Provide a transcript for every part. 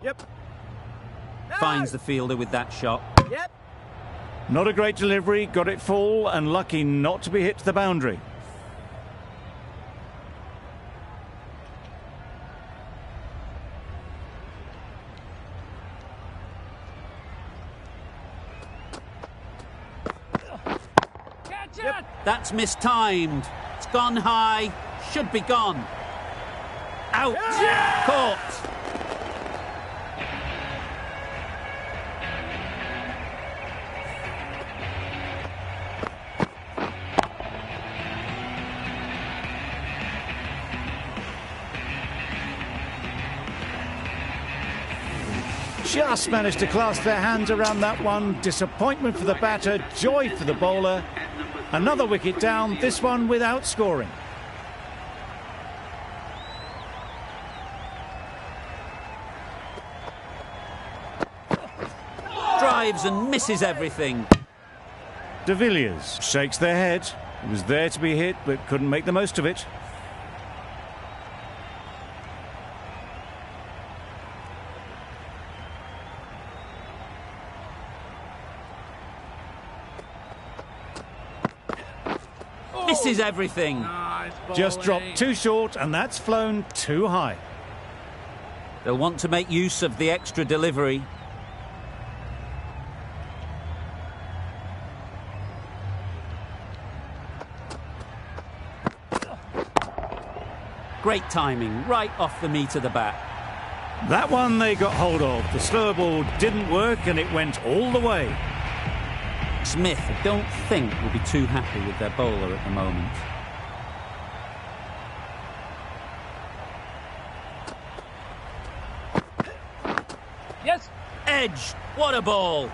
Yep. Finds the fielder with that shot. Yep. Not a great delivery, got it full and lucky not to be hit to the boundary. Yep. That's mistimed. It's gone high. Should be gone. Out. Yeah! Caught. Just managed to clasp their hands around that one. Disappointment for the batter, joy for the bowler. Another wicket down, this one without scoring. Drives and misses everything. De Villiers shakes their head. It was there to be hit, but couldn't make the most of it. Misses everything. Nice Just bowling. dropped too short, and that's flown too high. They'll want to make use of the extra delivery. Great timing, right off the meat of the bat. That one they got hold of. The slower ball didn't work, and it went all the way. Smith, I don't think, will be too happy with their bowler at the moment. Yes. Edge, what a ball!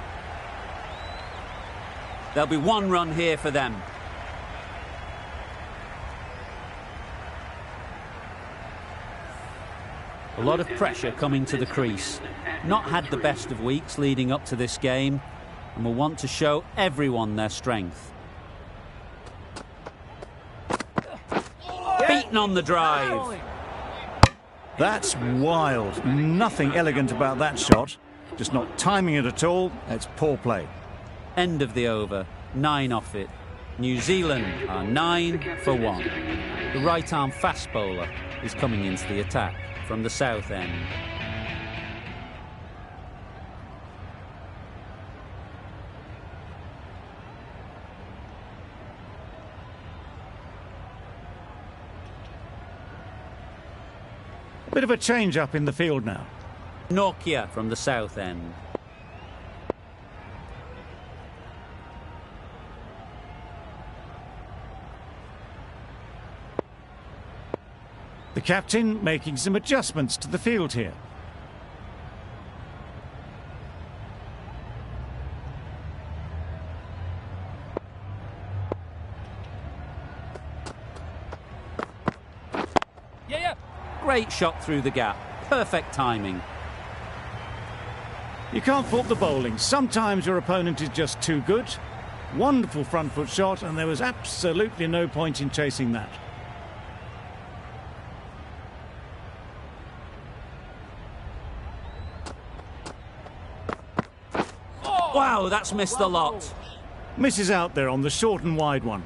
There'll be one run here for them. A lot of pressure coming to the crease. Not had the best of weeks leading up to this game, and will want to show everyone their strength. Beaten on the drive. That's wild. Nothing elegant about that shot. Just not timing it at all. It's poor play. End of the over. 9 off it. New Zealand are 9 for 1. The right-arm fast bowler is coming into the attack from the south end. Bit of a change up in the field now. Nokia from the south end. The captain making some adjustments to the field here. Yeah. Great shot through the gap. Perfect timing. You can't fault the bowling. Sometimes your opponent is just too good. Wonderful front foot shot, and there was absolutely no point in chasing that. Wow, that's missed a lot. Misses out there on the short and wide one.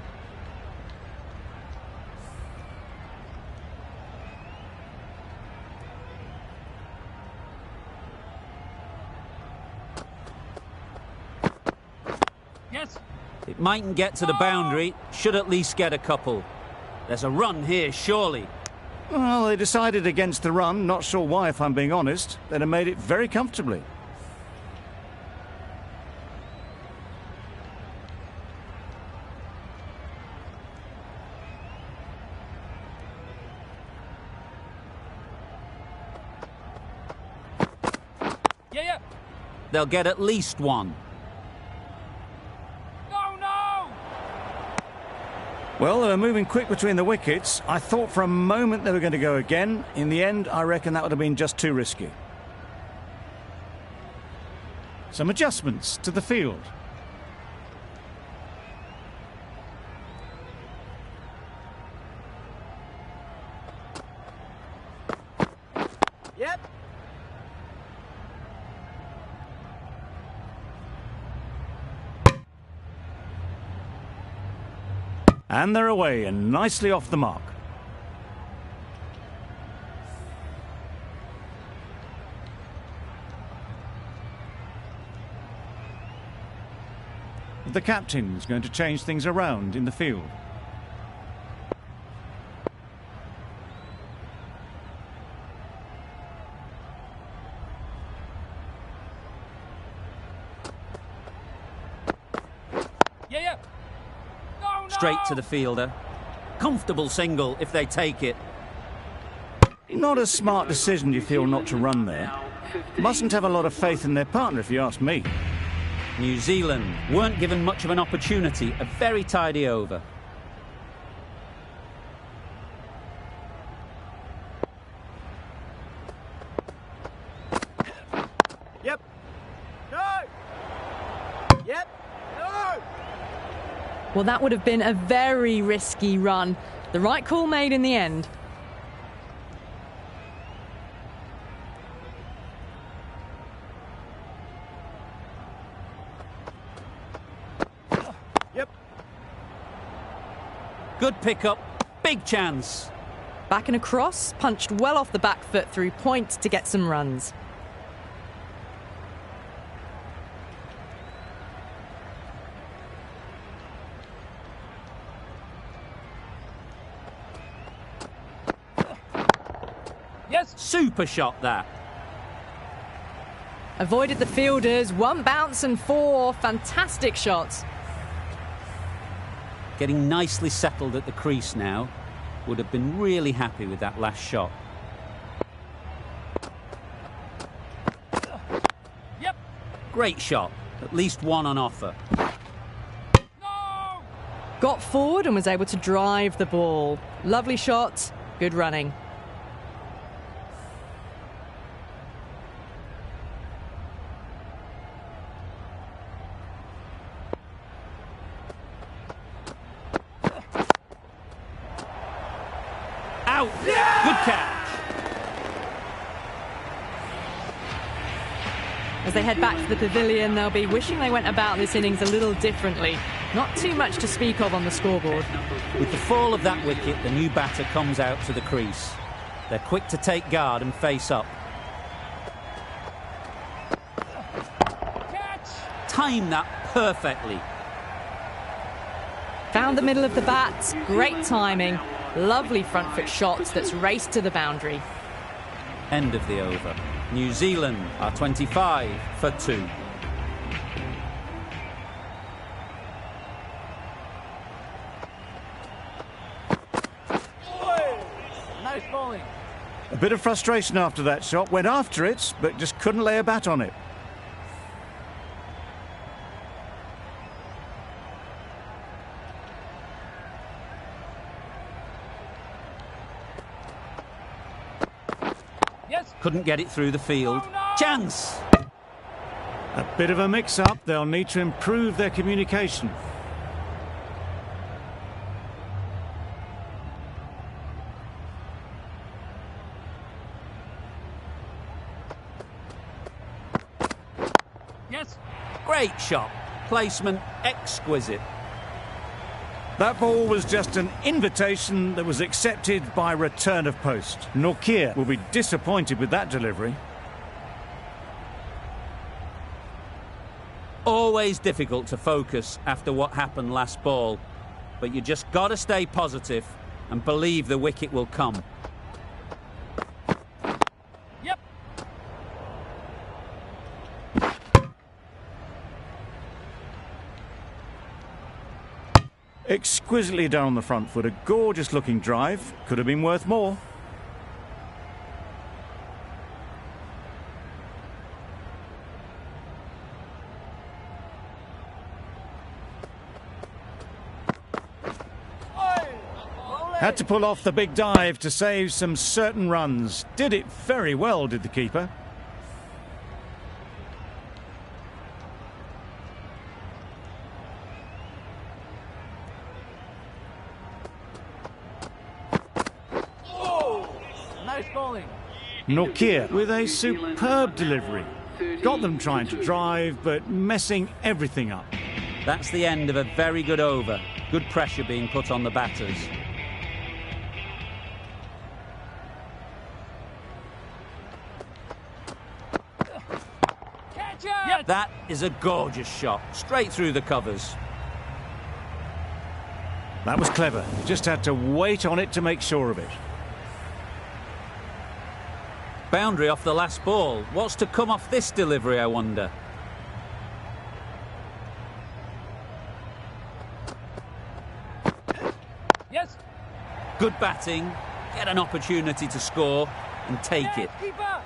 Yes. It mightn't get to the boundary, should at least get a couple. There's a run here, surely. Well, they decided against the run. Not sure why, if I'm being honest. They'd have made it very comfortably. Yeah. They'll get at least one. No. Well, they were moving quick between the wickets. I thought for a moment they were going to go again. In the end, I reckon that would have been just too risky. Some adjustments to the field. Yep. And they're away and nicely off the mark. The captain's going to change things around in the field. Yeah. No. Straight to the fielder. Comfortable single if they take it. Not a smart decision, you feel, not to run there. Mustn't have a lot of faith in their partner, if you ask me. New Zealand weren't given much of an opportunity. A very tidy over. Yep. No. Yep. No. Well, that would have been a very risky run. The right call made in the end. Yep. Good pickup. Big chance. Back and across, punched well off the back foot through point to get some runs. Yes. Super shot that. Avoided the fielders, one bounce and four. Fantastic shots. Getting nicely settled at the crease now. Would have been really happy with that last shot. Yep. Great shot. At least one on offer. No. Got forward and was able to drive the ball. Lovely shot, good running. Out! Good catch! As they head back to the pavilion, they'll be wishing they went about this innings a little differently. Not too much to speak of on the scoreboard. With the fall of that wicket, the new batter comes out to the crease. They're quick to take guard and face up. Catch. Time that perfectly. Found the middle of the bat, great timing. Lovely front foot shot that's raced to the boundary. End of the over. New Zealand are 25 for 2. Nice bowling. A bit of frustration after that shot. Went after it, but just couldn't lay a bat on it. Yes. Couldn't get it through the field. Oh, no! Chance! A bit of a mix-up. They'll need to improve their communication. Yes. Great shot. Placement exquisite. That ball was just an invitation that was accepted by return of post. Nortje will be disappointed with that delivery. Always difficult to focus after what happened last ball. But you just got to stay positive and believe the wicket will come. Yep. Exquisitely done on the front foot. A gorgeous looking drive. Could have been worth more. Had to pull off the big dive to save some certain runs. Did it very well, did the keeper. Nice bowling. Nortje with a superb delivery. Got them trying to drive, but messing everything up. That's the end of a very good over. Good pressure being put on the batters. Catch it! That is a gorgeous shot, straight through the covers. That was clever. Just had to wait on it to make sure of it. Boundary off the last ball. What's to come off this delivery, I wonder? Yes. Good batting, get an opportunity to score and take it. Keeper.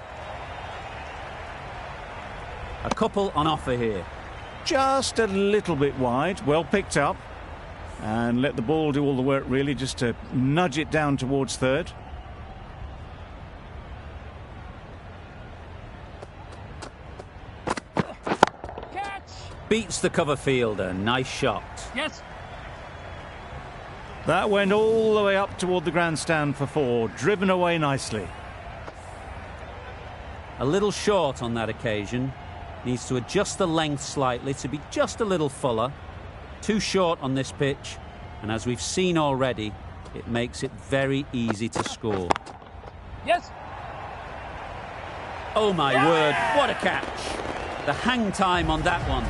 A couple on offer here. Just a little bit wide, well picked up. And let the ball do all the work really, just to nudge it down towards third. Catch. Beats the cover fielder, nice shot. Yes. That went all the way up toward the grandstand for 4, driven away nicely. A little short on that occasion. Needs to adjust the length slightly to be just a little fuller. Too short on this pitch, and as we've seen already, it makes it very easy to score. Yes. Oh my word, what a catch! The hang time on that one.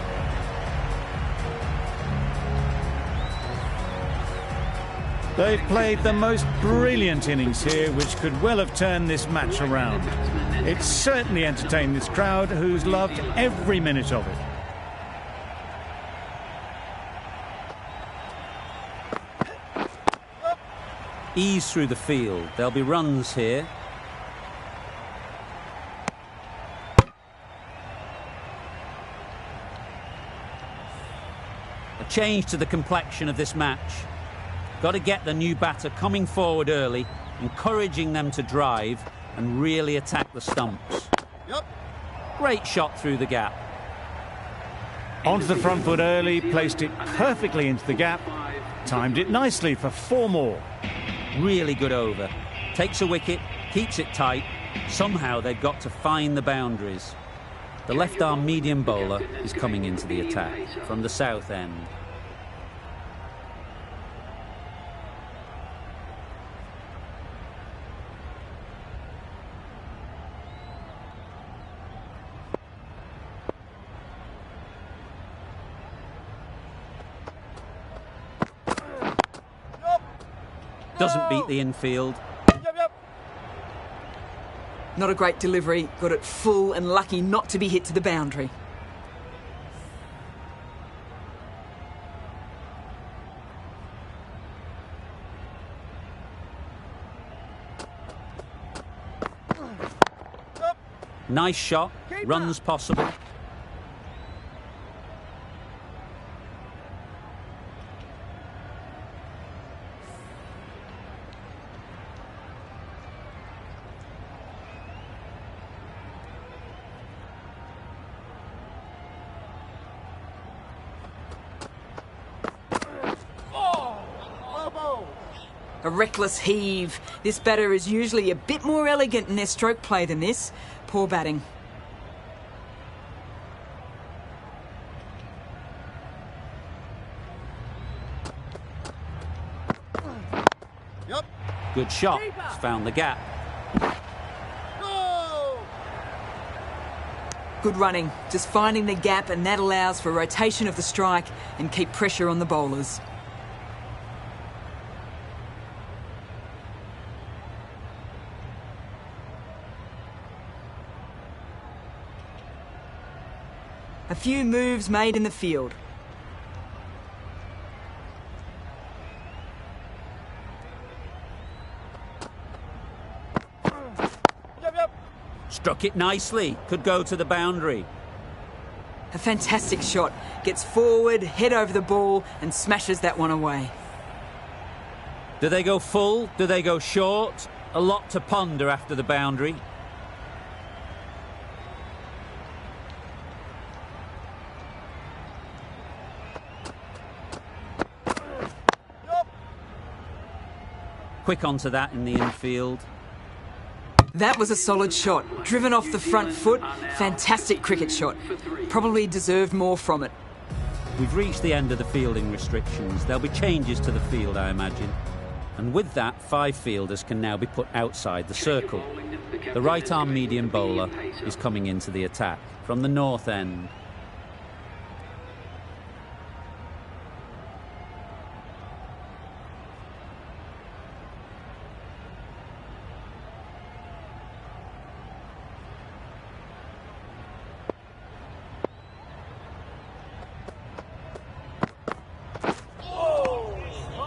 They've played the most brilliant innings here, which could well have turned this match around. It's certainly entertained this crowd, who's loved every minute of it. Ease through the field. There'll be runs here. A change to the complexion of this match. Got to get the new batter coming forward early, encouraging them to drive and really attack the stumps. Yep. Great shot through the gap. Onto the front foot early, placed it perfectly into the gap, timed it nicely for 4 more. Really good over. Takes a wicket, keeps it tight. Somehow they've got to find the boundaries. The left-arm medium bowler is coming into the attack from the south end. Doesn't beat the infield. Yep. Not a great delivery, got it full and lucky not to be hit to the boundary. Nice shot, runs possible. A reckless heave. This batter is usually a bit more elegant in their stroke play than this. Poor batting. Yep. Good shot, it's found the gap. Go. Good running, just finding the gap, and that allows for rotation of the strike and keep pressure on the bowlers. A few moves made in the field. Yep. Struck it nicely, could go to the boundary. A fantastic shot. Gets forward, head over the ball and smashes that one away. Do they go full? Do they go short? A lot to ponder after the boundary. Quick onto that in the infield. That was a solid shot. Driven off the front foot. Fantastic cricket shot. Probably deserved more from it. We've reached the end of the fielding restrictions. There'll be changes to the field, I imagine. And with that, 5 fielders can now be put outside the circle. The right-arm medium bowler is coming into the attack from the north end.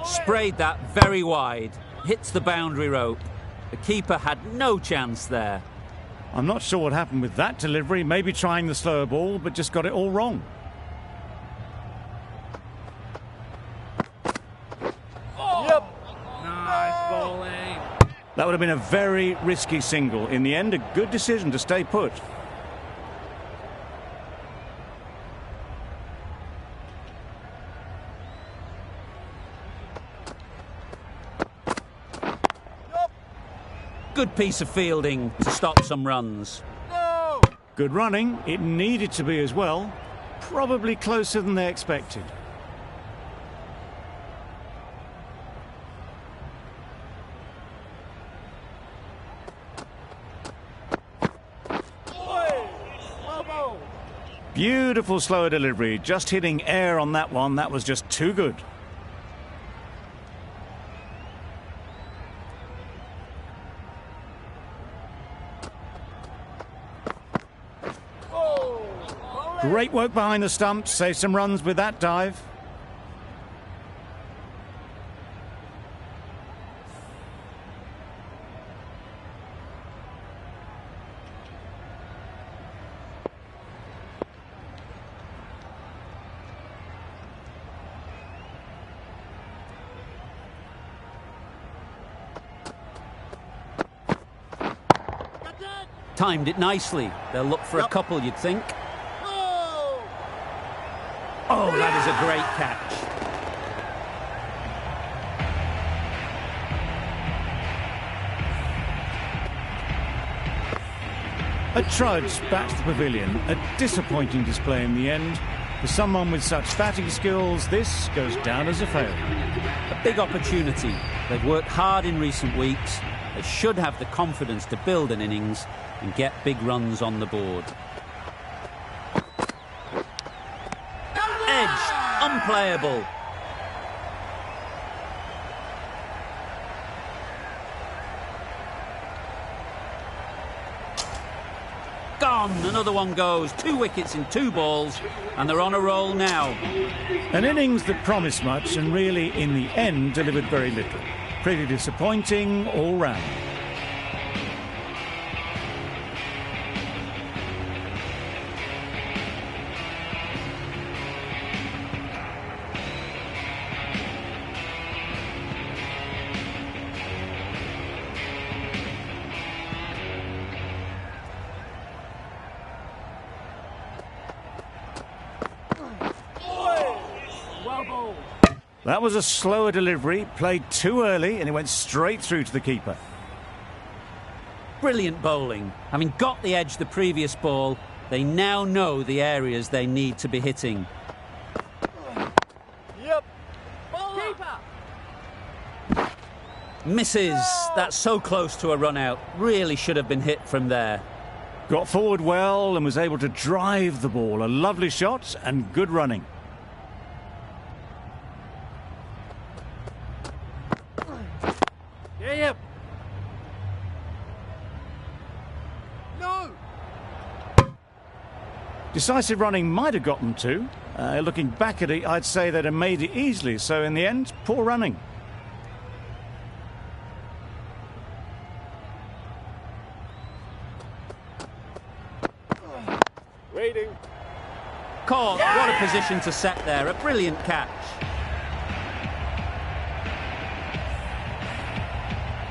Sprayed that very wide, hits the boundary rope. The keeper had no chance there. I'm not sure what happened with that delivery, maybe trying the slower ball, but just got it all wrong. Yep. Nice bowling. That would have been a very risky single. In the end, a good decision to stay put. Good piece of fielding to stop some runs. No. Good running. It needed to be as well. Probably closer than they expected. Well bowled. Beautiful slower delivery. Just hitting air on that one. That was just too good. Great work behind the stumps, saved some runs with that dive. Timed it nicely. They'll look for a couple, you'd think. Oh, that is a great catch. A trudge back to the pavilion. A disappointing display in the end. For someone with such batting skills, this goes down as a failure. A big opportunity. They've worked hard in recent weeks. They should have the confidence to build an innings and get big runs on the board. Edged. Unplayable. Gone. Another one goes. 2 wickets in 2 balls, and they're on a roll now. An innings that promised much and really, in the end, delivered very little. Pretty disappointing all round. That was a slower delivery, played too early, and it went straight through to the keeper. Brilliant bowling. Having got the edge the previous ball, they now know the areas they need to be hitting. Yep. Keeper. Misses. That's so close to a run out. Really should have been hit from there. Got forward well and was able to drive the ball. A lovely shot and good running. Yep. No. Decisive running might have got them to. Looking back at it, I'd say they'd have made it easily. So in the end, poor running. Waiting. Caught. What a position to set there. A brilliant catch.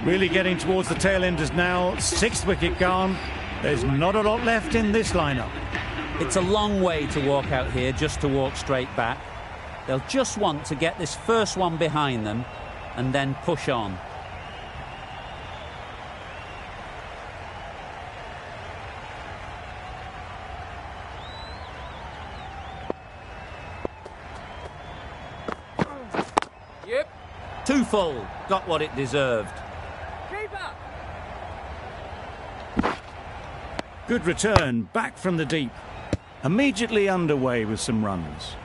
Really getting towards the tail enders now. 6th wicket gone. There's not a lot left in this lineup. It's a long way to walk out here just to walk straight back. They'll just want to get this first one behind them and then push on. Too full. Got what it deserved. Keeper! Good return, back from the deep. Immediately underway with some runs.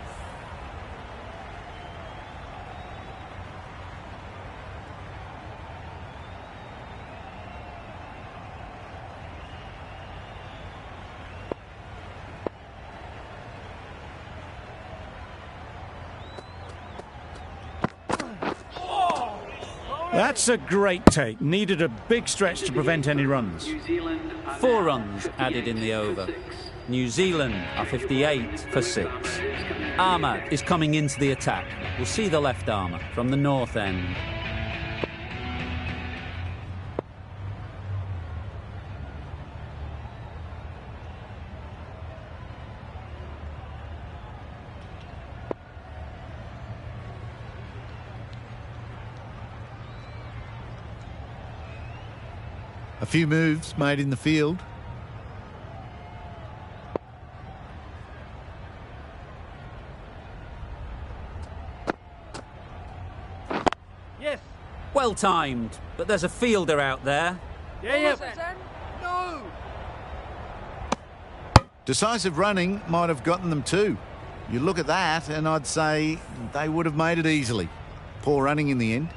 That's a great take. Needed a big stretch to prevent any runs. 4 runs added in the over. New Zealand are 58 for 6. Armour is coming into the attack. We'll see the left armour from the north end. A few moves made in the field. Yes! Well timed, but there's a fielder out there. Yeah. No! Decisive running might have gotten them too. You look at that and I'd say they would have made it easily. Poor running in the end.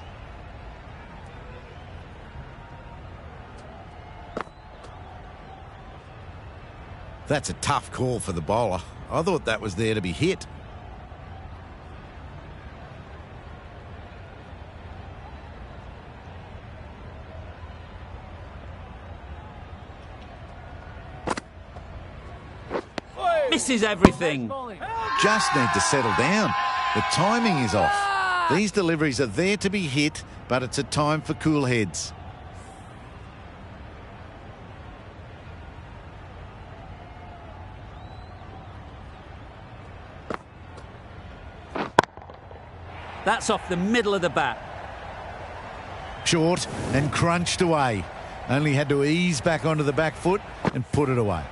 That's a tough call for the bowler. I thought that was there to be hit. Misses everything. Just need to settle down. The timing is off. These deliveries are there to be hit, but it's a time for cool heads. That's off the middle of the bat. Short and crunched away. Only had to ease back onto the back foot and put it away.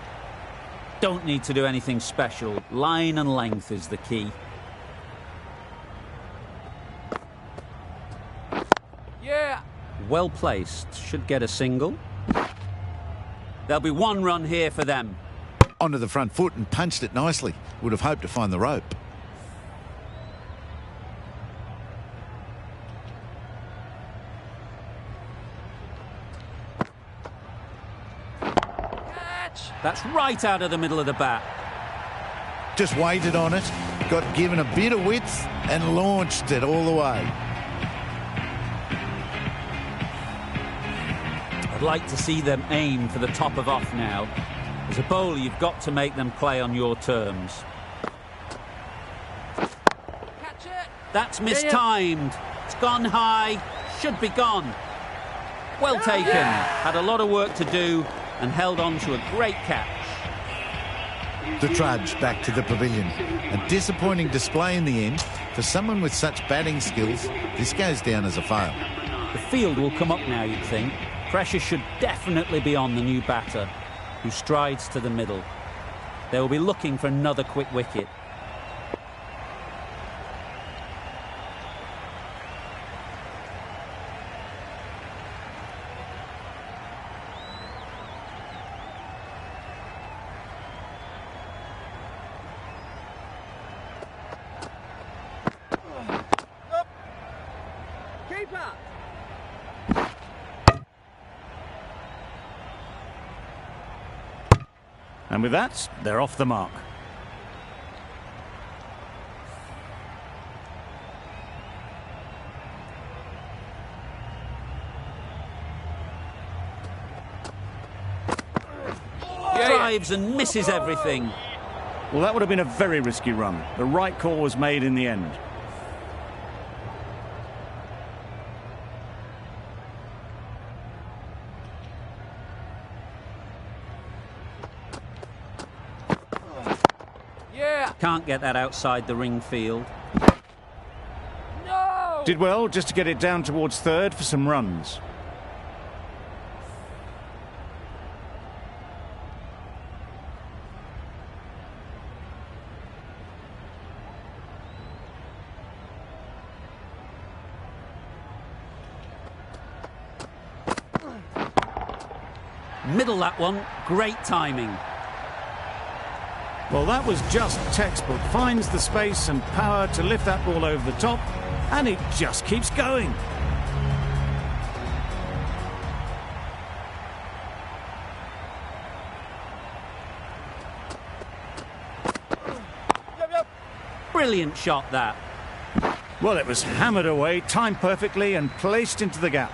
Don't need to do anything special. Line and length is the key. Yeah! Well placed. Should get a single. There'll be 1 run here for them. Onto the front foot and punched it nicely. Would have hoped to find the rope. That's right out of the middle of the bat. Just waited on it, got given a bit of width and launched it all the way. I'd like to see them aim for the top of off now. As a bowler, you've got to make them play on your terms. Catch it! That's mistimed. It's gone high. Should be gone. Well taken. Had a lot of work to do and held on to a great catch. The trudge back to the pavilion. A disappointing display in the end. For someone with such batting skills, this goes down as a fail. The field will come up now, you'd think. Pressure should definitely be on the new batter, who strides to the middle. They will be looking for another quick wicket. And with that, they're off the mark. Drives and misses everything. Well, that would have been a very risky run. The right call was made in the end. Can't get that outside the ring field. No! Did well just to get it down towards third for some runs. Middle that one, great timing. Well, that was just textbook. Finds the space and power to lift that ball over the top, and it just keeps going. Brilliant shot, that. Well, it was hammered away, timed perfectly and placed into the gap.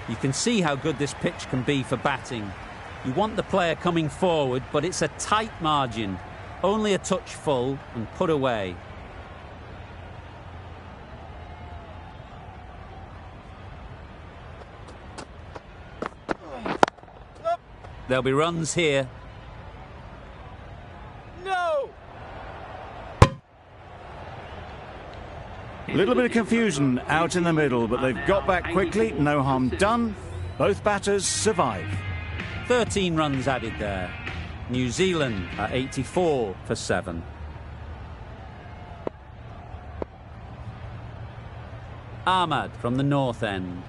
You can see how good this pitch can be for batting. You want the player coming forward, but it's a tight margin. Only a touch full and put away. There'll be runs here. No! A little bit of confusion out in the middle, but they've got back quickly. No harm done. Both batters survive. 13 runs added there. New Zealand are 84 for 7. Ahmad from the north end.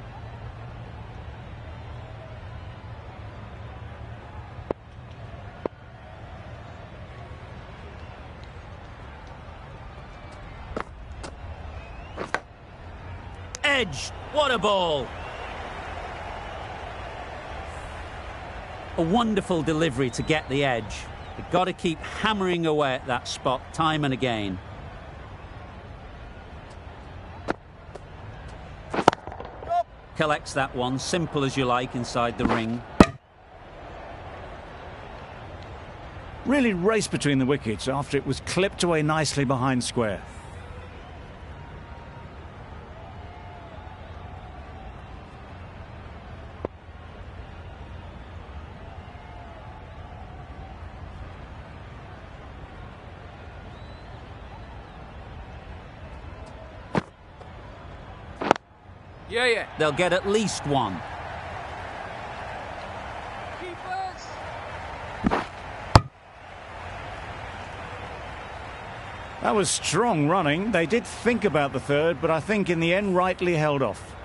Edge, what a ball! A wonderful delivery to get the edge. You've got to keep hammering away at that spot time and again. Collects that one, simple as you like, inside the ring. Really raced between the wickets after it was clipped away nicely behind square. Yeah. They'll get at least one. Keepers! That was strong running. They did think about the third, but I think in the end rightly held off.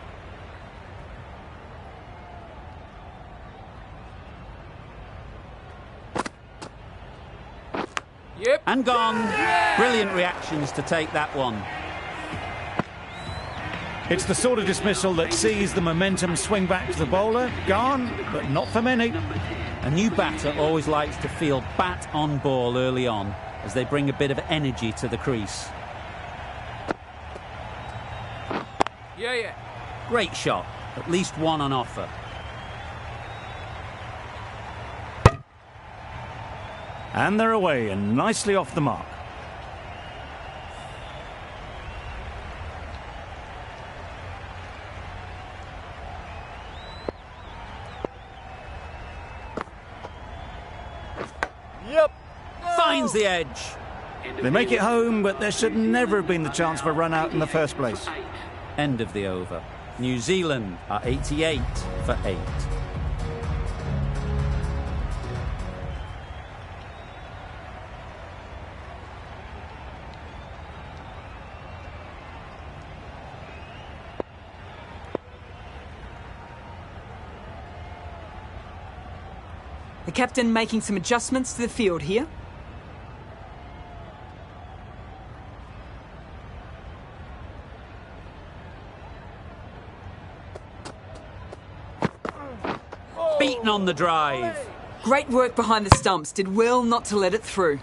Yep. And gone. Yeah! Brilliant reactions to take that one. It's the sort of dismissal that sees the momentum swing back to the bowler. Gone, but not for many. A new batter always likes to feel bat on ball early on, as they bring a bit of energy to the crease. Yeah. Great shot, at least one on offer. And they're away and nicely off the mark. Yep. Finds the edge. They make it home, but there should never have been the chance for a run out in the first place. End of the over. New Zealand are 88 for 8. The captain making some adjustments to the field here. Beaten on the drive. Great work behind the stumps. Did well not to let it through.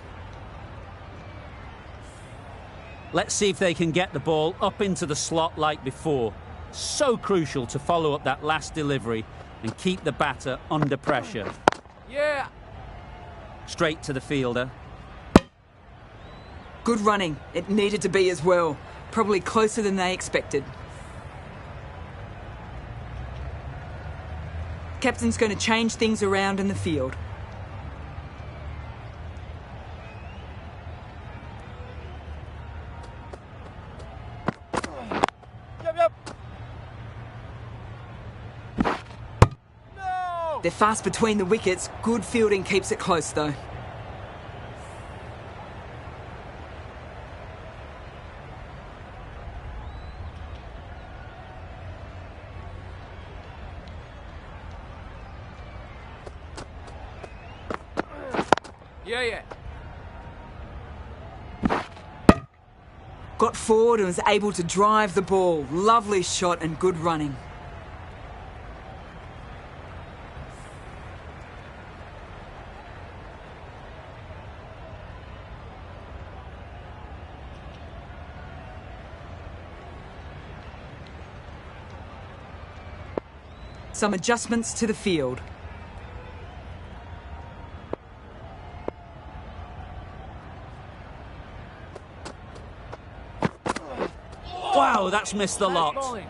Let's see if they can get the ball up into the slot like before. So crucial to follow up that last delivery and keep the batter under pressure. Yeah. Straight to the fielder. Good running. It needed to be as well. Probably closer than they expected. Captain's going to change things around in the field. Yep. No! They're fast between the wickets. Good fielding keeps it close though. Yeah, yeah. Got forward and was able to drive the ball. Lovely shot and good running. Some adjustments to the field. Wow, that's missed the Nice lot. bowling.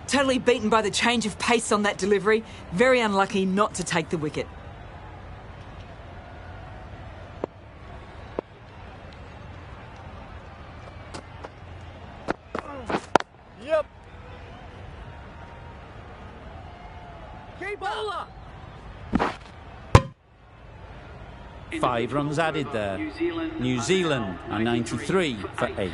Totally beaten by the change of pace on that delivery. Very unlucky not to take the wicket. Yep. Keep bowler. 5 runs added there. New Zealand are 93 for 8.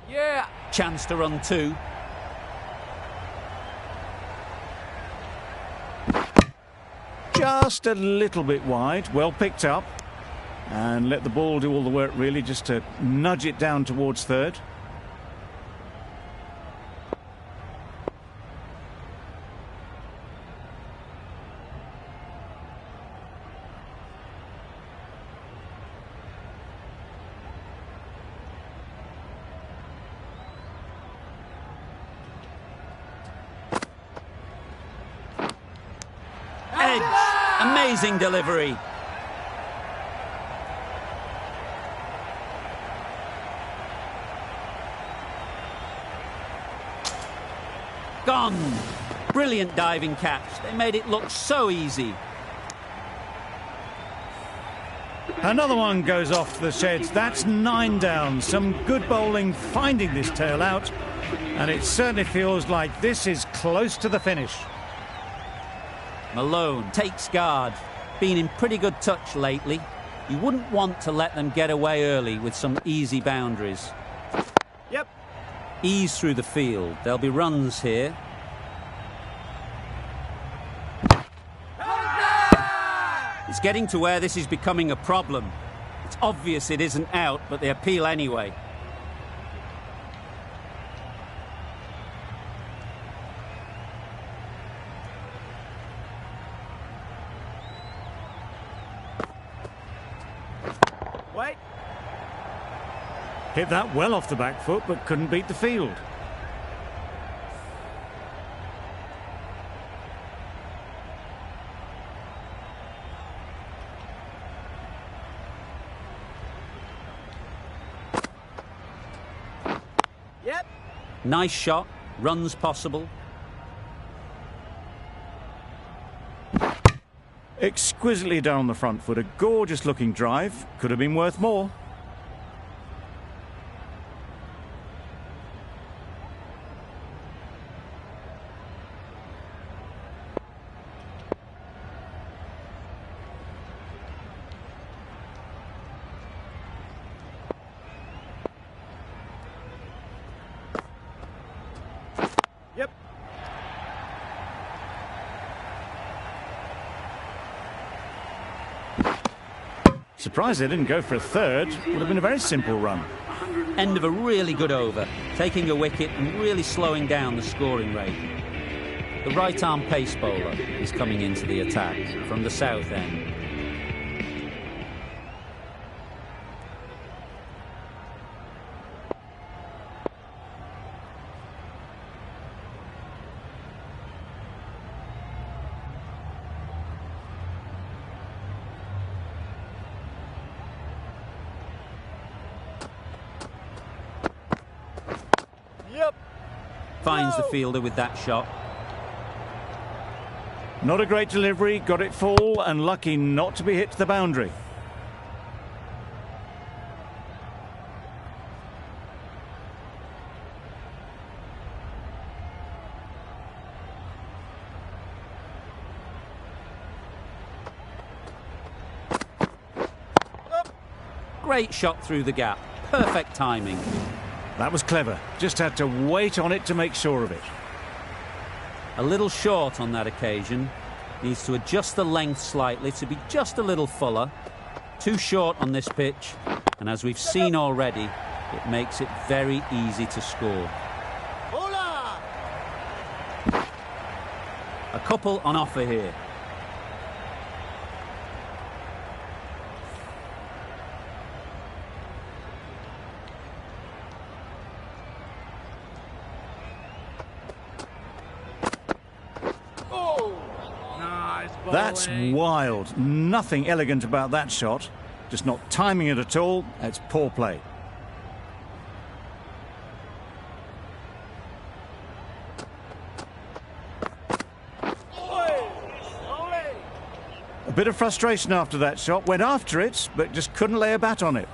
Yeah. Chance to run 2. Just a little bit wide, well picked up. And let the ball do all the work really, just to nudge it down towards third. Edge. Amazing delivery. Gone. Brilliant diving catch. They made it look so easy. Another one goes off the sheds. That's 9 down. Some good bowling finding this tail out. And it certainly feels like this is close to the finish. Malone takes guard. Been in pretty good touch lately. You wouldn't want to let them get away early with some easy boundaries. Yep. Ease through the field. There'll be runs here. It's getting to where this is becoming a problem. It's obvious it isn't out, but they appeal anyway. Wait. Hit that well off the back foot, but couldn't beat the field. Yep. Nice shot. Runs possible. Exquisitely done on the front foot. A gorgeous looking drive. Could have been worth more. Yep. Surprised they didn't go for a third. Would have been a very simple run. End of a really good over. Taking a wicket and really slowing down the scoring rate. The right-arm pace bowler is coming into the attack from the south end. Yep. Finds the fielder with that shot. Not a great delivery, got it full and lucky not to be hit to the boundary. Great shot through the gap. Perfect timing. That was clever. Just had to wait on it to make sure of it. A little short on that occasion. Needs to adjust the length slightly to be just a little fuller. Too short on this pitch. And as we've seen already, it makes it very easy to score. Hola! A couple on offer here. That's wild. Nothing elegant about that shot. Just not timing it at all. It's poor play. A bit of frustration after that shot. Went after it, but just couldn't lay a bat on it.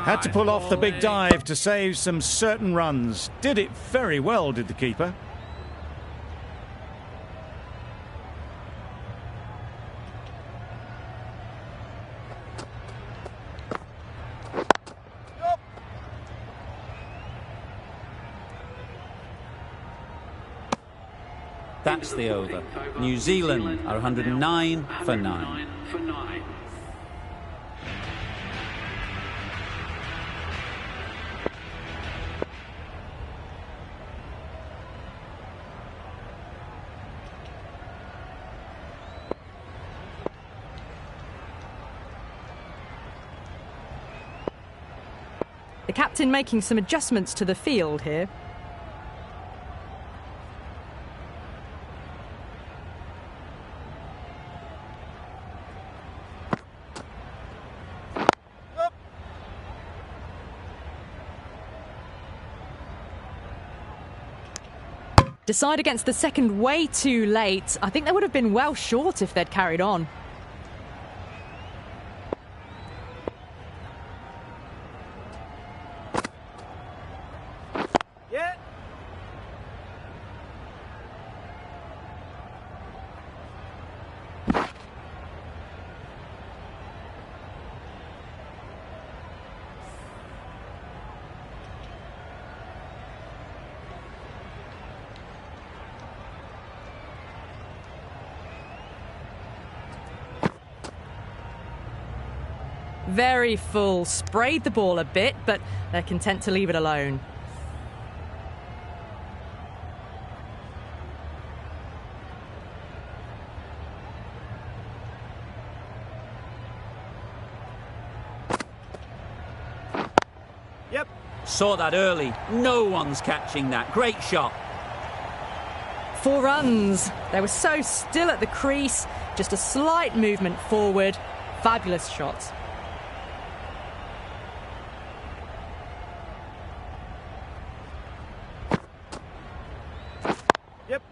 Had to pull off the big dive to save some certain runs. Did it very well, did the keeper. That's the over. New Zealand are 109 for 9. The captain making some adjustments to the field here. Decide against the second way too late. I think they would have been well short if they'd carried on. Yeah. Very full. Sprayed the ball a bit, but they're content to leave it alone. Yep. Saw that early. No one's catching that. Great shot. 4 runs. They were so still at the crease. Just a slight movement forward. Fabulous shot. Yep.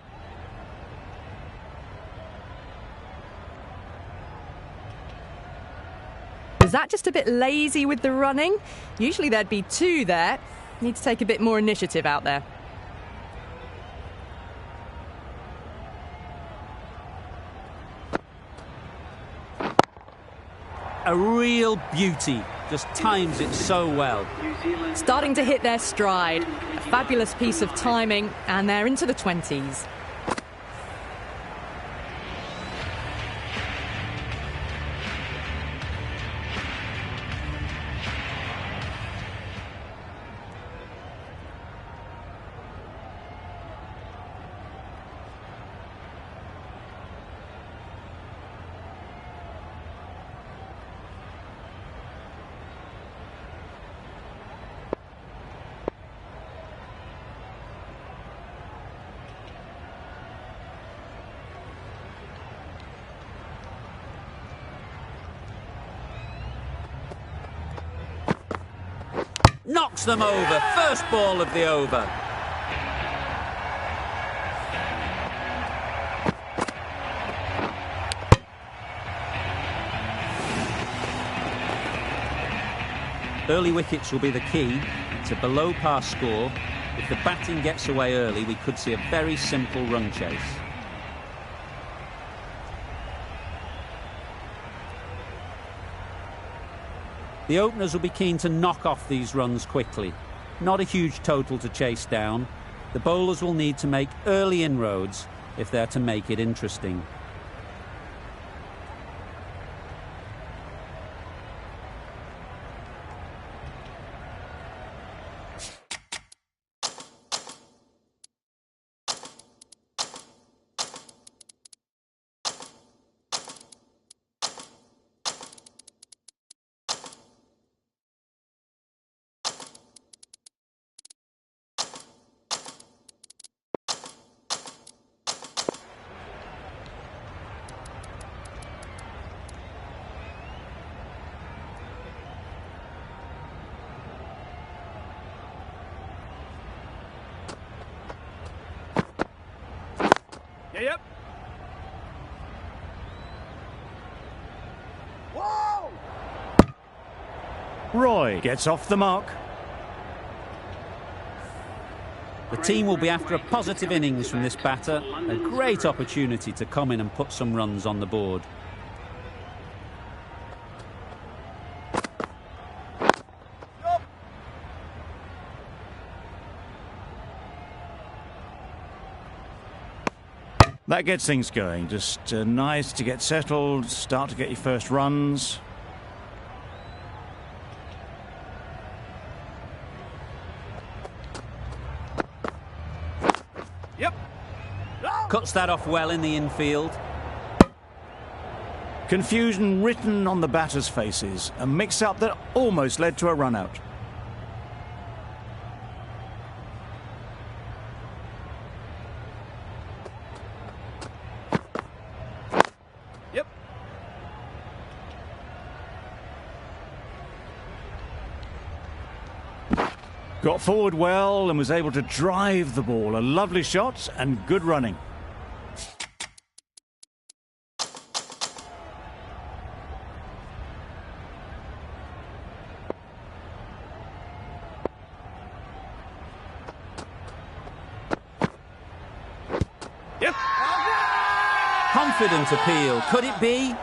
Was that just a bit lazy with the running? Usually there'd be 2 there. Need to take a bit more initiative out there. A real beauty. Just times it so well. Starting to hit their stride. A fabulous piece of timing, and they're into the 20s. Knocks them over. First ball of the over. Early wickets will be the key. It's a below par score. If the batting gets away early, we could see a very simple run chase. The openers will be keen to knock off these runs quickly. Not a huge total to chase down. The bowlers will need to make early inroads if they're to make it interesting. Yep. Whoa! Roy gets off the mark. The team will be after a positive innings from this batter. A great opportunity to come in and put some runs on the board. That gets things going. Just nice to get settled, start to get your first runs. Yep. Cuts that off well in the infield. Confusion written on the batters' faces. A mix-up that almost led to a run-out. Got forward well and was able to drive the ball. A lovely shot and good running. Yep. Confident appeal. Could it be?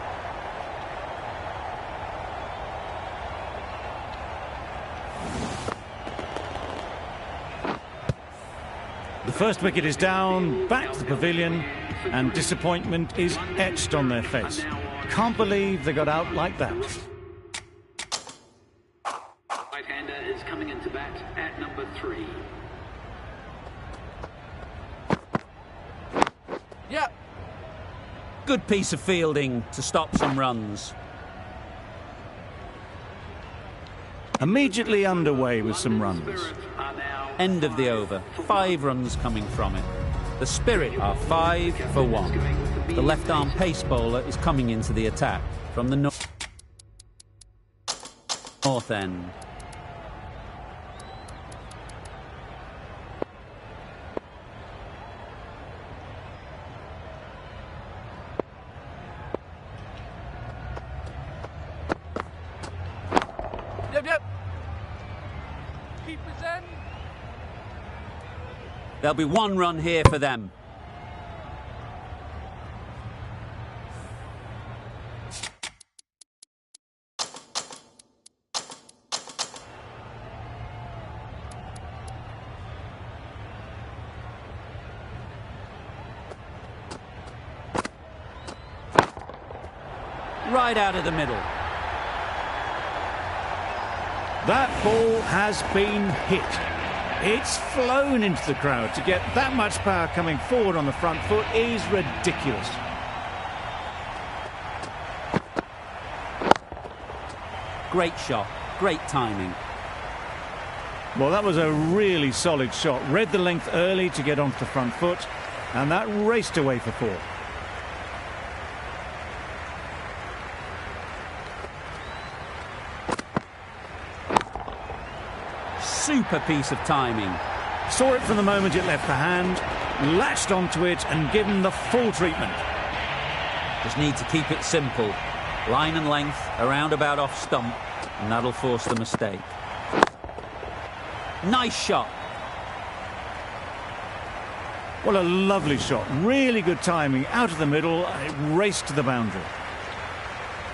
The first wicket is down, back to the pavilion, and disappointment is etched on their face. Can't believe they got out like that. Right-hander is coming into bat at number 3. Yeah. Good piece of fielding to stop some runs. Immediately underway with some runs. End of the over. 5 runs coming from it. The Spirit are 5 for 1. The left-arm pace bowler is coming into the attack from the north end. Yep. Keepers in. There'll be 1 run here for them. Right out of the middle. That ball has been hit. It's flown into the crowd. To get that much power coming forward on the front foot is ridiculous. Great shot, great timing. Well, that was a really solid shot. Read the length early to get onto the front foot, and that raced away for 4. Super piece of timing. Saw it from the moment it left the hand, latched onto it and given the full treatment. Just need to keep it simple. Line and length, around about off stump, and that'll force the mistake. Nice shot. Well, a lovely shot. Really good timing. Out of the middle, and it raced to the boundary.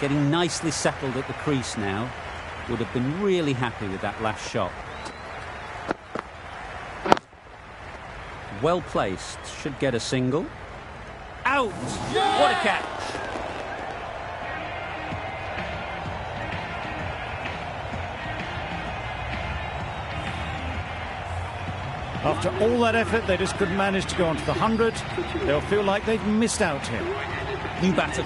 Getting nicely settled at the crease now. Would have been really happy with that last shot. Well placed. Should get a single. Out! What a catch! After all that effort, they just couldn't manage to go onto the 100. They'll feel like they've missed out here. New batter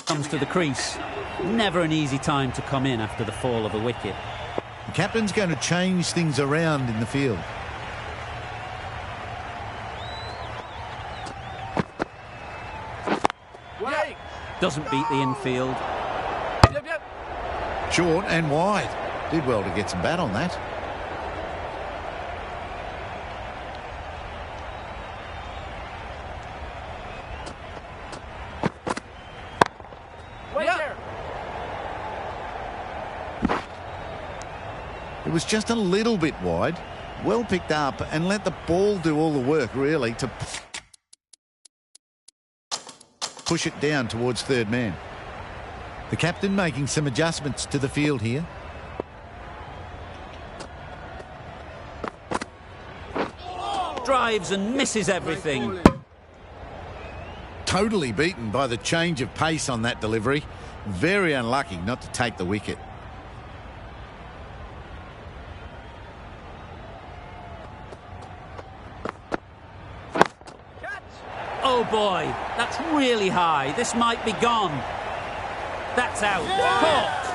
comes to the crease. Never an easy time to come in after the fall of a wicket. The captain's going to change things around in the field. Doesn't beat the infield. Yep. Short and wide. Did well to get some bat on that. It was just a little bit wide. Well picked up and let the ball do all the work, really, to push it down towards third man. The captain making some adjustments to the field here. Drives and misses everything. Totally beaten by the change of pace on that delivery. Very unlucky not to take the wicket. Oh boy, that's really high. This might be gone. That's out. Caught.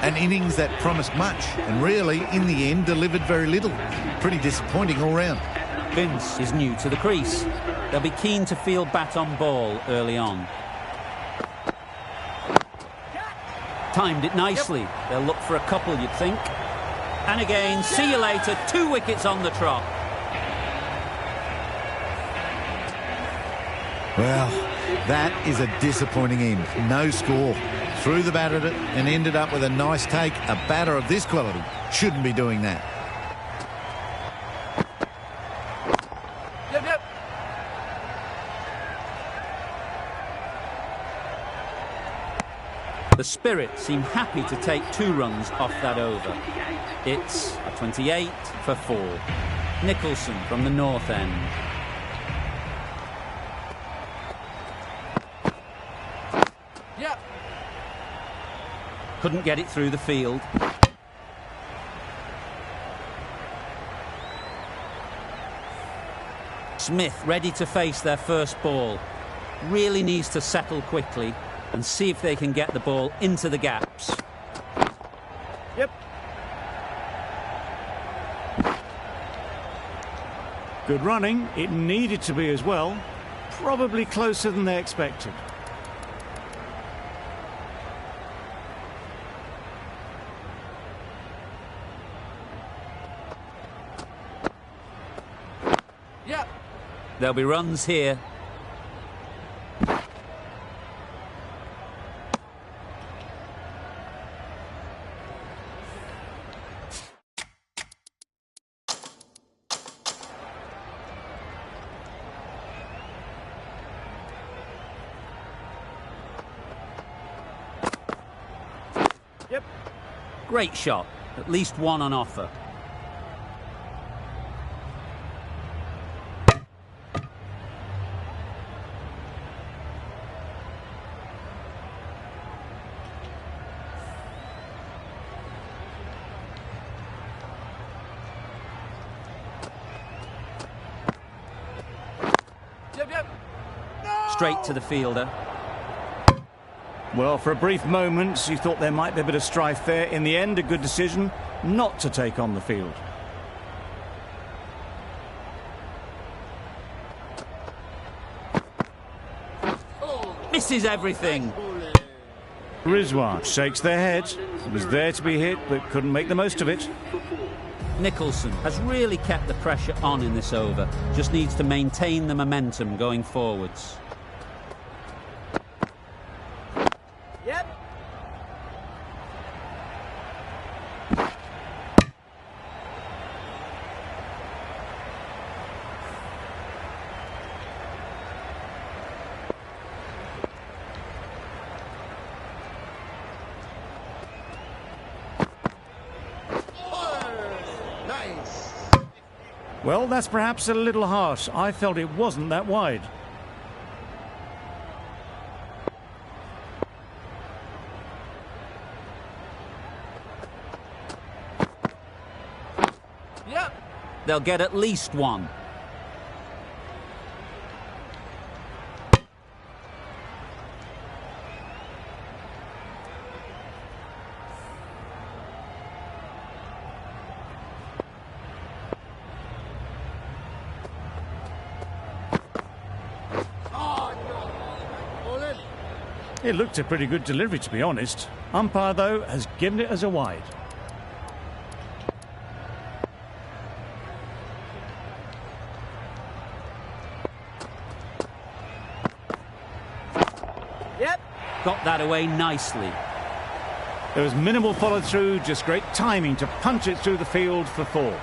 An innings that promised much and really, in the end, delivered very little. Pretty disappointing all round. Vince is new to the crease. They'll be keen to field bat on ball early on. Timed it nicely. They'll look for a couple, you'd think. And again, see you later, 2 wickets on the trot. Well, that is a disappointing end. No score. Threw the bat at it and ended up with a nice take. A batter of this quality shouldn't be doing that. Yep. The Spirit seem happy to take 2 runs off that over. It's a 28 for 4. Nicholson from the north end. Yep. Couldn't get it through the field. Smith ready to face their first ball. Really needs to settle quickly and see if they can get the ball into the gaps. Yep. Good running. It needed to be as well. Probably closer than they expected. Yep. There'll be runs here. Yep. Great shot. At least 1 on offer. Yep. Straight to the fielder. Well, for a brief moment, you thought there might be a bit of strife there. In the end, a good decision not to take on the field. Misses everything. Rizwan shakes their head. It was there to be hit, but couldn't make the most of it. Nicholson has really kept the pressure on in this over. Just needs to maintain the momentum going forwards. Well, that's perhaps a little harsh. I felt it wasn't that wide. Yep. They'll get at least one. It looked a pretty good delivery, to be honest. Umpire, though, has given it as a wide. Yep. Got that away nicely. There was minimal follow-through, just great timing to punch it through the field for 4.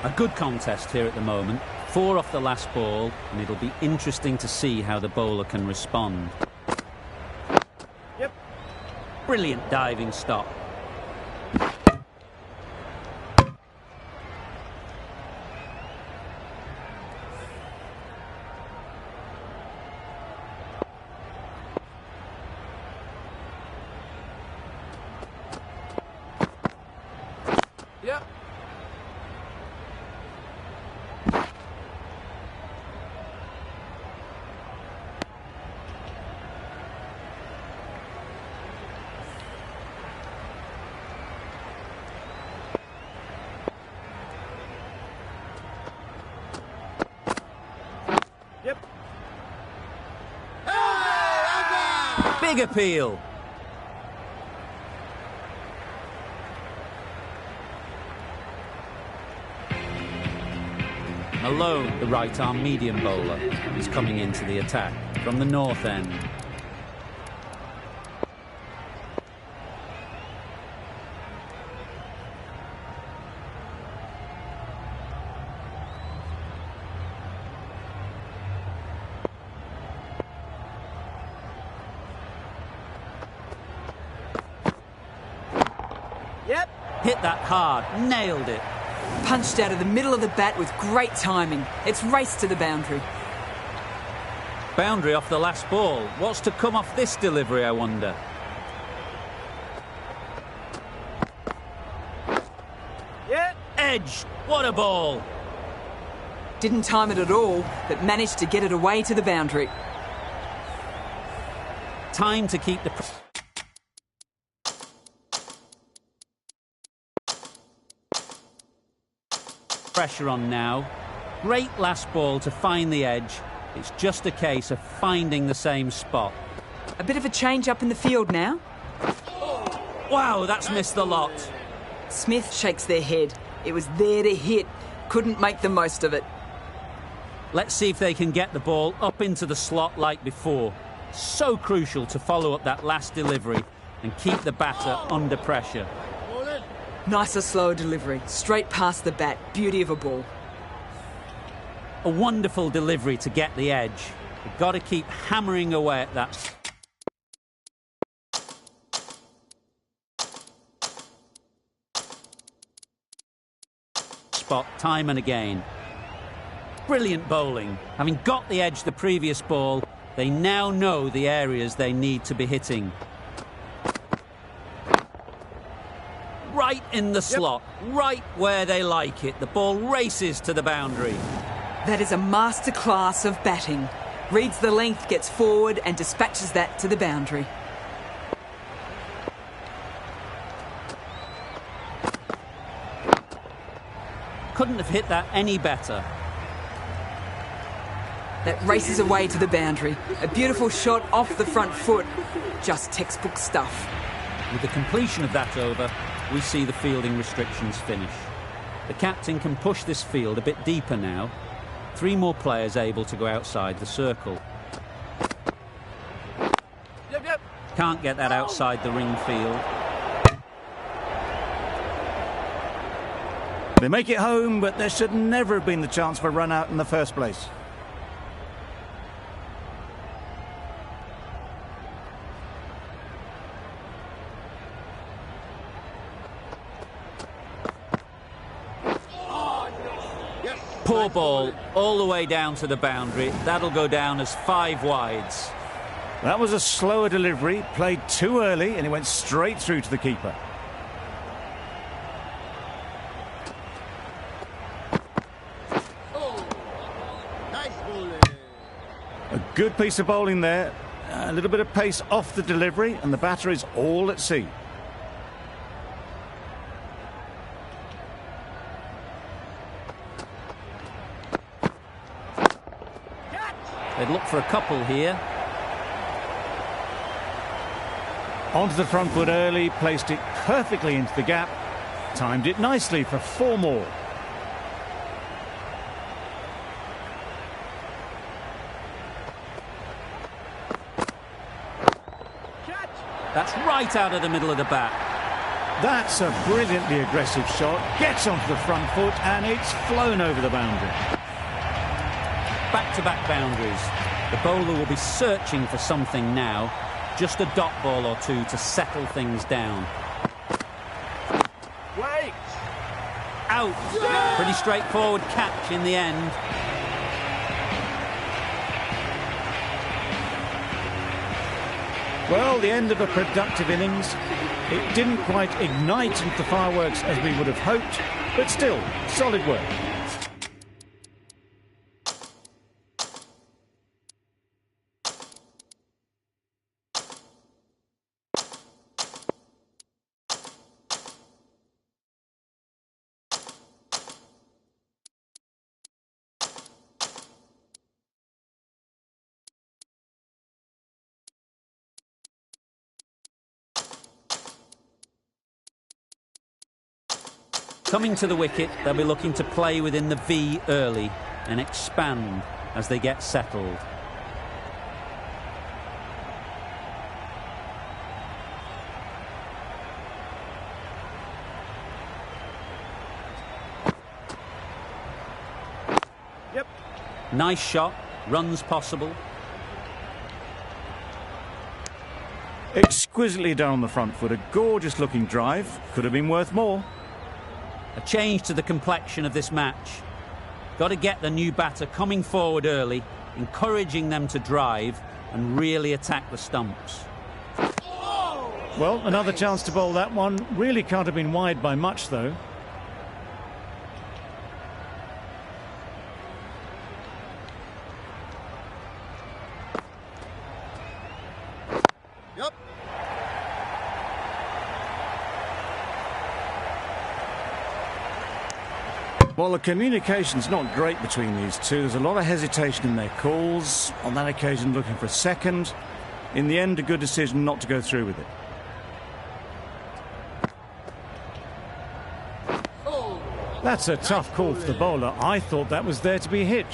A good contest here at the moment. 4 off the last ball, and it'll be interesting to see how the bowler can respond. Yep. Brilliant diving stop. Yep. Yep. Big appeal. Malone, the right-arm medium bowler, is coming into the attack from the north end. Yep. Hit that hard, nailed it. Punched out of the middle of the bat with great timing. It's raced to the boundary. Boundary off the last ball. What's to come off this delivery, I wonder? Yep. Edge. What a ball. Didn't time it at all, but managed to get it away to the boundary. Time to keep the pressure on now. Great last ball to find the edge. It's just a case of finding the same spot. A bit of a change up in the field now. Wow, that's missed the lot. Smith shakes their head. It was there to hit. Couldn't make the most of it. Let's see if they can get the ball up into the slot like before. So crucial to follow up that last delivery and keep the batter under pressure. Nicer, slower delivery. Straight past the bat. Beauty of a ball. A wonderful delivery to get the edge. You've got to keep hammering away at that spot time and again. Brilliant bowling. Having got the edge the previous ball, they now know the areas they need to be hitting. Right in the slot, right where they like it. The ball races to the boundary. That is a masterclass of batting. Reads the length, gets forward and dispatches that to the boundary. Couldn't have hit that any better. That races away to the boundary. A beautiful shot off the front foot. Just textbook stuff. With the completion of that over, we see the fielding restrictions finish. The captain can push this field a bit deeper now. 3 more players able to go outside the circle. Yep, yep. Can't get that outside the ring field. They make it home, but there should never have been the chance for a run out in the first place. Poor ball all the way down to the boundary. That'll go down as 5 wides. That was a slower delivery, played too early, and it went straight through to the keeper. A good piece of bowling there. A little bit of pace off the delivery, and the batter is all at sea. They'd look for a couple here. Onto the front foot early, placed it perfectly into the gap, timed it nicely for 4 more. That's right out of the middle of the bat. That's a brilliantly aggressive shot, gets onto the front foot, and it's flown over the boundary. Back-to-back boundaries. The bowler will be searching for something now. Just a dot ball or two to settle things down. Wait! Out! Pretty straightforward catch in the end. Well, the end of a productive innings. It didn't quite ignite into the fireworks as we would have hoped, but still, solid work. Coming to the wicket, they'll be looking to play within the V early and expand as they get settled. Yep. Nice shot, runs possible. Exquisitely done on the front foot, a gorgeous looking drive, could have been worth more. A change to the complexion of this match. Got to get the new batter coming forward early, encouraging them to drive and really attack the stumps. Well, another chance to bowl that one. Really can't have been wide by much, though. Yep. Well, the communication's not great between these two. There's a lot of hesitation in their calls. On that occasion, looking for a second. In the end, a good decision not to go through with it. That's a tough call for the bowler. I thought that was there to be hit.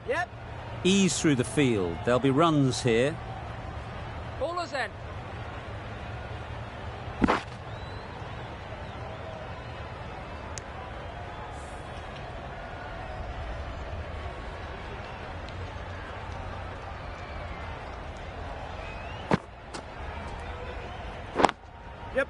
Yep. Ease through the field. There'll be runs here. Bowler's end. Yep.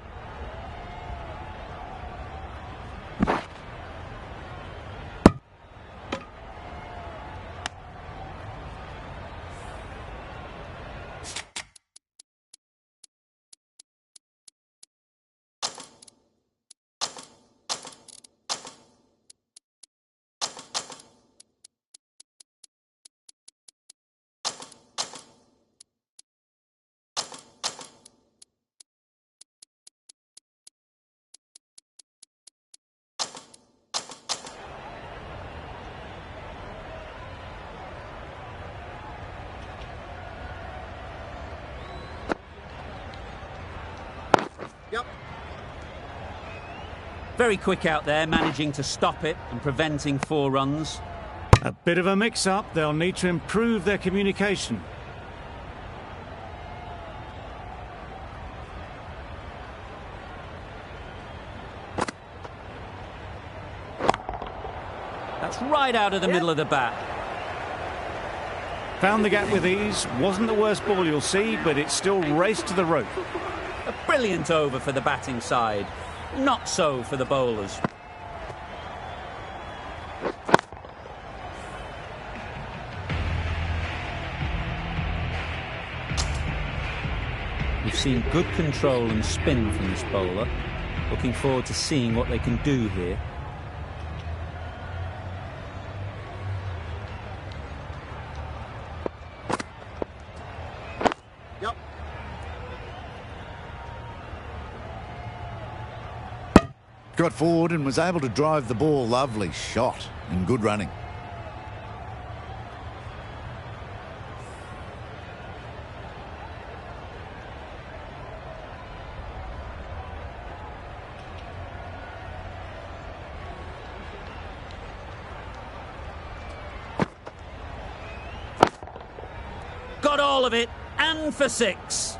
Yep. Very quick out there, managing to stop it and preventing 4 runs. A bit of a mix-up. They'll need to improve their communication. That's right out of the middle of the bat. Found the gap with ease. Wasn't the worst ball you'll see, but it still raced to the rope. A brilliant over for the batting side. Not so for the bowlers. We've seen good control and spin from this bowler. Looking forward to seeing what they can do here. Yep. Got forward and was able to drive the ball. Lovely shot and good running. Got all of it, and for 6.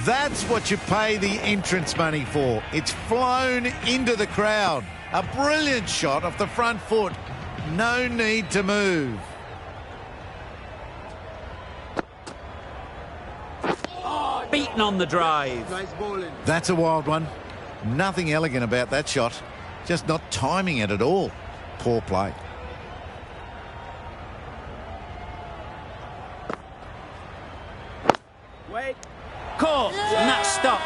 That's what you pay the entrance money for. It's flown into the crowd. A brilliant shot off the front foot. No need to move. Beaten on the drive. Nice bowling. That's a wild one. Nothing elegant about that shot. Just not timing it at all. Poor play. Wait. Caught, and that's stopped.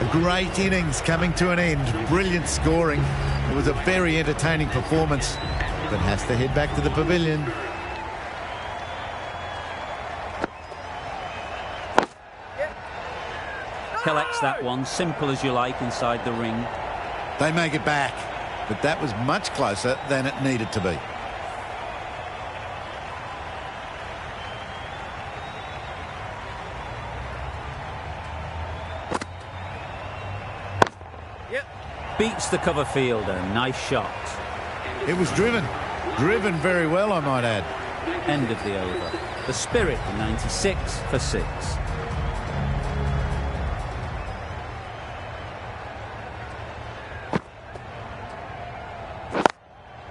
A great innings coming to an end. Brilliant scoring. It was a very entertaining performance, but has to head back to the pavilion. Collects that one, simple as you like, inside the ring. They make it back, but that was much closer than it needed to be. Beats the cover fielder. Nice shot. It was driven. Driven very well, I might add. End of the over. The Spirit, 96 for 6.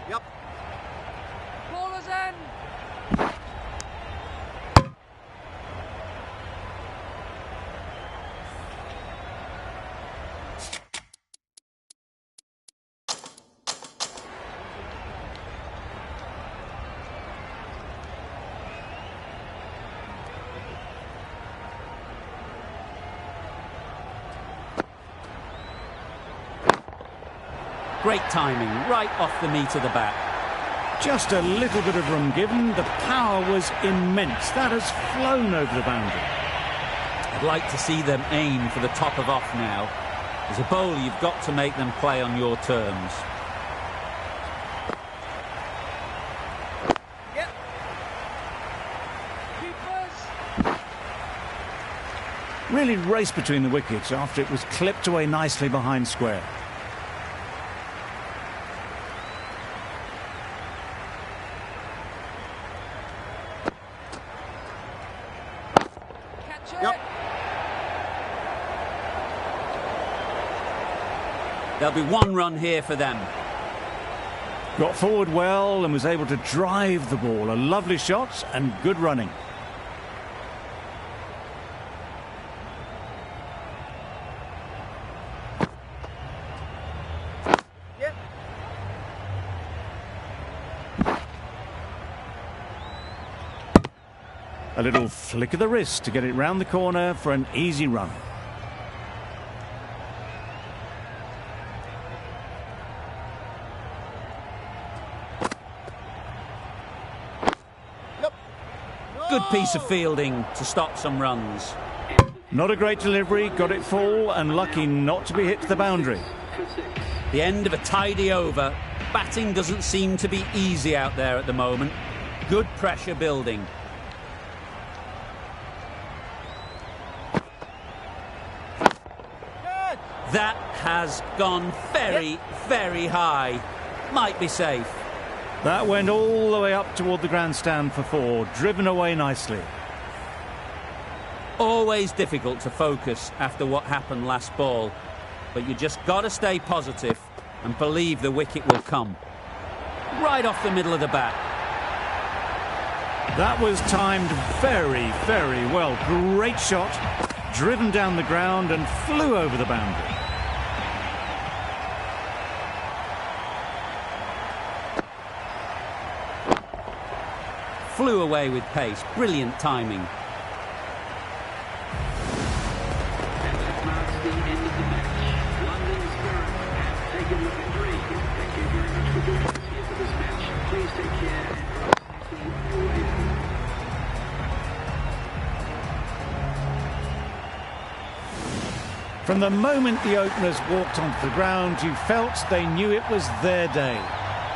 Yep. Bowler's end. Great timing, right off the meat of the bat. Just a little bit of room given. The power was immense. That has flown over the boundary. I'd like to see them aim for the top of off now. As a bowler, you've got to make them play on your terms. Yep. Keepers. Really raced between the wickets after it was clipped away nicely behind square. Yep. There'll be 1 run here for them. Got forward well and was able to drive the ball. A lovely shot and good running. Yep. A little flick of the wrist to get it round the corner for an easy run. Yep. Good piece of fielding to stop some runs. Not a great delivery, got it full and lucky not to be hit to the boundary. The end of a tidy over. Batting doesn't seem to be easy out there at the moment. Good pressure building. That has gone very, very high. Might be safe. That went all the way up toward the grandstand for 4, driven away nicely. Always difficult to focus after what happened last ball, but you just got to stay positive. and believe the wicket will come. Right off the middle of the bat. That was timed very, very well. Great shot, driven down the ground and flew over the boundary. Flew away with pace. Brilliant timing. That marks the end of the match. London Spirit have taken the victory. Thank you very much for joining us here for this match. Please take care and safely away. From the moment the openers walked onto the ground, you felt they knew it was their day.